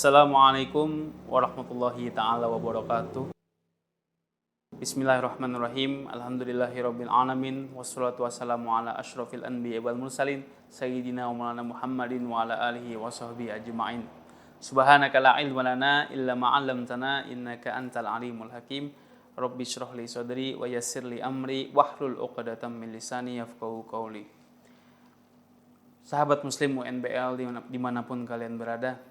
Assalamualaikum warahmatullahi ta'ala wabarakatuh. Bismillahirrahmanirrahim. Alhamdulillahirabbil alamin wassalatu wassalamu ala asyrafil anbiya'i wal mursalin sayyidina wa maulana Muhammadin wa ala alihi wa sahbihi ajma'in. Subhanaka la ilma lana illa ma 'allamtana innaka antal alimul hakim. Rabbi shrah li sadri wa yassir li amri wahlul 'uqdatam min lisani yafqahu qawli. Sahabat muslim UNBL dimanapun kalian berada,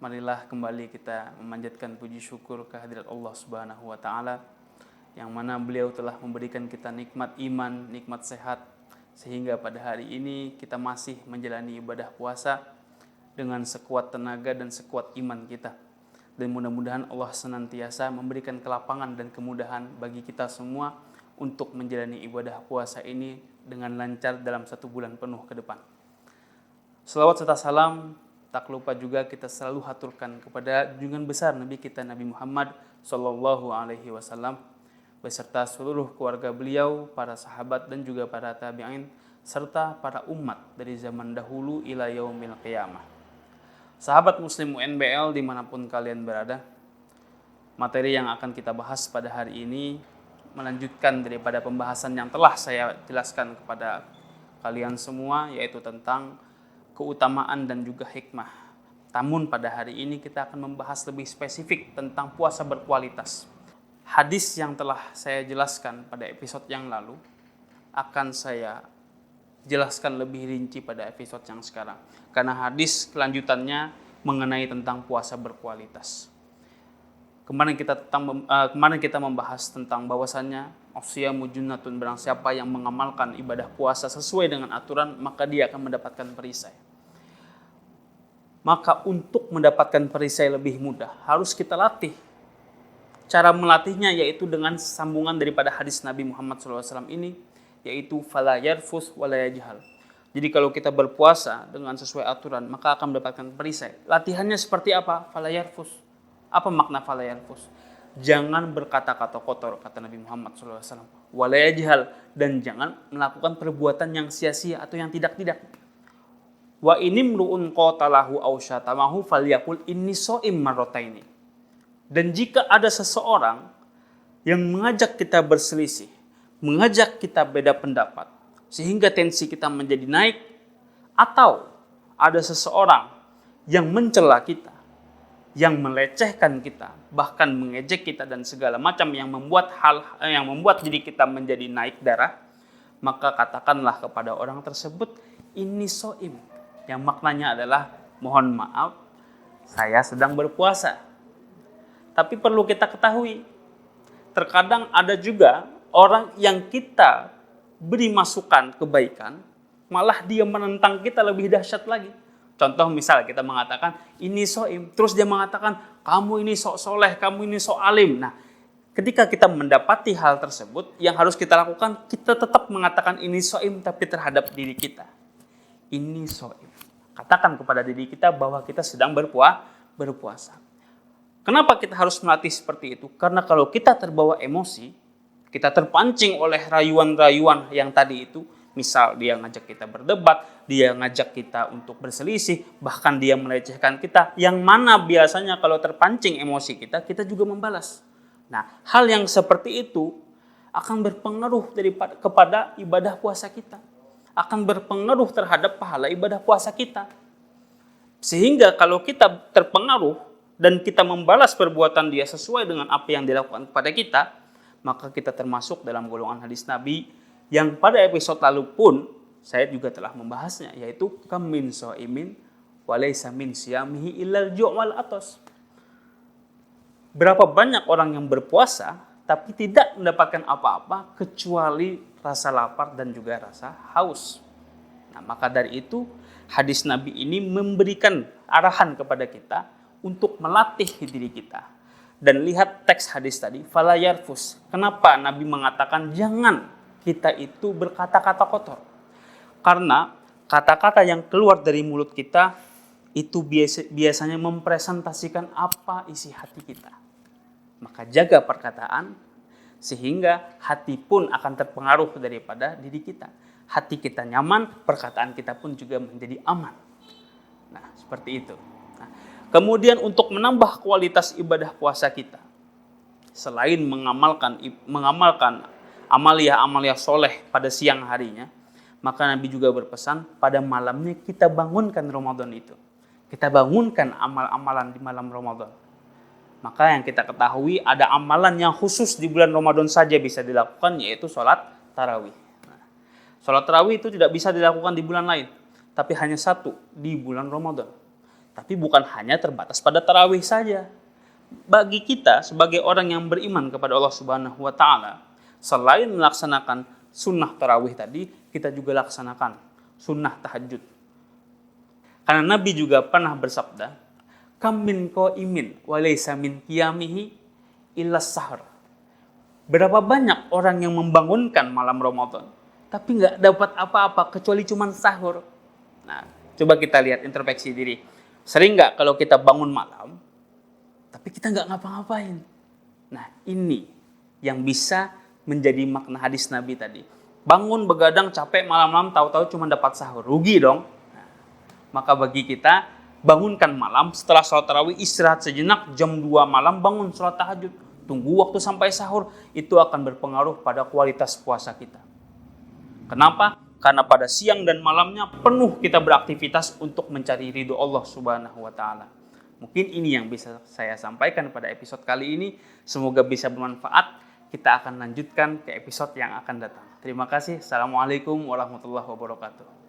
marilah kembali kita memanjatkan puji syukur kehadirat Allah Subhanahu wa taala yang mana beliau telah memberikan kita nikmat iman, nikmat sehat sehingga pada hari ini kita masih menjalani ibadah puasa dengan sekuat tenaga dan sekuat iman kita. Dan mudah-mudahan Allah senantiasa memberikan kelapangan dan kemudahan bagi kita semua untuk menjalani ibadah puasa ini dengan lancar dalam 1 bulan penuh ke depan. Selawat serta salam tak lupa juga kita selalu haturkan kepada junjungan besar Nabi kita Nabi Muhammad Sallallahu Alaihi Wasallam beserta seluruh keluarga beliau, para sahabat dan juga para tabi'in serta para umat dari zaman dahulu ila yaumil qiyamah. Sahabat muslim UNBL dimanapun kalian berada, materi yang akan kita bahas pada hari ini melanjutkan daripada pembahasan yang telah saya jelaskan kepada kalian semua, yaitu tentang keutamaan dan juga hikmah. Namun pada hari ini kita akan membahas lebih spesifik tentang puasa berkualitas. Hadis yang telah saya jelaskan pada episode yang lalu akan saya jelaskan lebih rinci pada episode yang sekarang. Karena hadis kelanjutannya mengenai tentang puasa berkualitas. Kemarin kita membahas tentang bahwasannya asyamu junnatun, barang siapa yang mengamalkan ibadah puasa sesuai dengan aturan maka dia akan mendapatkan perisai. Maka untuk mendapatkan perisai lebih mudah harus kita latih. Cara melatihnya yaitu dengan sambungan daripada hadis Nabi Muhammad SAW ini, yaitu fala yarfus wala yajhal. Jadi kalau kita berpuasa dengan sesuai aturan maka akan mendapatkan perisai. Latihannya seperti apa? Fala yarfus. Apa makna fala yarfus? Jangan berkata-kata kotor, kata Nabi Muhammad SAW. Wala yajhal, dan jangan melakukan perbuatan yang sia-sia atau yang tidak-tidak. Wa inimru'un qatalahu aw syatamahu falyaqul inni shaim marrataini. Dan jika ada seseorang yang mengajak kita berselisih, mengajak kita beda pendapat, sehingga tensi kita menjadi naik, atau ada seseorang yang mencela kita, yang melecehkan kita, bahkan mengejek kita dan segala macam yang membuat diri kita menjadi naik darah, maka katakanlah kepada orang tersebut, ini shaim, yang maknanya adalah mohon maaf, saya sedang berpuasa. Tapi perlu kita ketahui, terkadang ada juga orang yang kita beri masukan kebaikan, malah dia menentang kita lebih dahsyat lagi. Contoh misal kita mengatakan ini shaim, terus dia mengatakan kamu ini sok soleh, kamu ini sok alim. Nah, ketika kita mendapati hal tersebut, yang harus kita lakukan, kita tetap mengatakan ini shaim tapi terhadap diri kita. Ini shaim. Katakan kepada diri kita bahwa kita sedang berpuasa. Kenapa kita harus melatih seperti itu? Karena kalau kita terbawa emosi, kita terpancing oleh rayuan-rayuan yang tadi itu, misal dia ngajak kita berdebat, dia ngajak kita untuk berselisih, bahkan dia melecehkan kita, yang mana biasanya kalau terpancing emosi kita juga membalas. Nah, hal yang seperti itu akan berpengaruh kepada ibadah puasa kita. Akan berpengaruh terhadap pahala ibadah puasa kita. Sehingga kalau kita terpengaruh dan kita membalas perbuatan dia sesuai dengan apa yang dilakukan kepada kita, maka kita termasuk dalam golongan hadis Nabi yang pada episode lalu pun saya juga telah membahasnya, yaitu kam min shaimin wa laysa min siyamihi illal ju' wal atas. Berapa banyak orang yang berpuasa tapi tidak mendapatkan apa-apa kecuali rasa lapar dan juga rasa haus. Nah, maka dari itu hadis Nabi ini memberikan arahan kepada kita untuk melatih diri kita. Dan lihat teks hadis tadi, fala yarfus. Kenapa Nabi mengatakan jangan kita itu berkata-kata kotor? Karena kata-kata yang keluar dari mulut kita itu biasanya mempresentasikan apa isi hati kita. Maka jaga perkataan sehingga hati pun akan terpengaruh daripada diri kita. Hati kita nyaman, perkataan kita pun juga menjadi aman. Nah, seperti itu. Nah, Kemudian untuk menambah kualitas ibadah puasa kita, selain mengamalkan amalia-amalia soleh pada siang harinya, maka Nabi juga berpesan pada malamnya kita bangunkan Ramadan itu. Kita bangunkan amal-amalan di malam Ramadan. Maka yang kita ketahui ada amalan yang khusus di bulan Ramadan saja bisa dilakukan, yaitu sholat tarawih. Nah, sholat tarawih itu tidak bisa dilakukan di bulan lain, tapi hanya satu di bulan Ramadan. Tapi bukan hanya terbatas pada tarawih saja. Bagi kita sebagai orang yang beriman kepada Allah Subhanahu wa Ta'ala, selain melaksanakan sunnah tarawih tadi, kita juga laksanakan sunnah tahajud. Karena Nabi juga pernah bersabda, kam min qaimin wa laysa min qiyamihi illa sahar. Berapa banyak orang yang membangunkan malam Ramadan, tapi nggak dapat apa-apa kecuali cuman sahur. Nah, coba kita lihat introspeksi diri. Sering nggak kalau kita bangun malam, tapi kita nggak ngapa-ngapain? Nah, ini yang bisa menjadi makna hadis Nabi tadi. Bangun begadang capek malam-malam, tahu-tahu cuma dapat sahur, rugi dong. Nah, maka bagi kita, bangunkan malam, setelah sholat tarawih istirahat sejenak, jam 2 malam bangun sholat tahajud. Tunggu waktu sampai sahur, itu akan berpengaruh pada kualitas puasa kita. Kenapa? Karena pada siang dan malamnya penuh kita beraktivitas untuk mencari ridho Allah Subhanahu wa Ta'ala. Mungkin ini yang bisa saya sampaikan pada episode kali ini. Semoga bisa bermanfaat. Kita akan lanjutkan ke episode yang akan datang. Terima kasih. Assalamualaikum warahmatullahi wabarakatuh.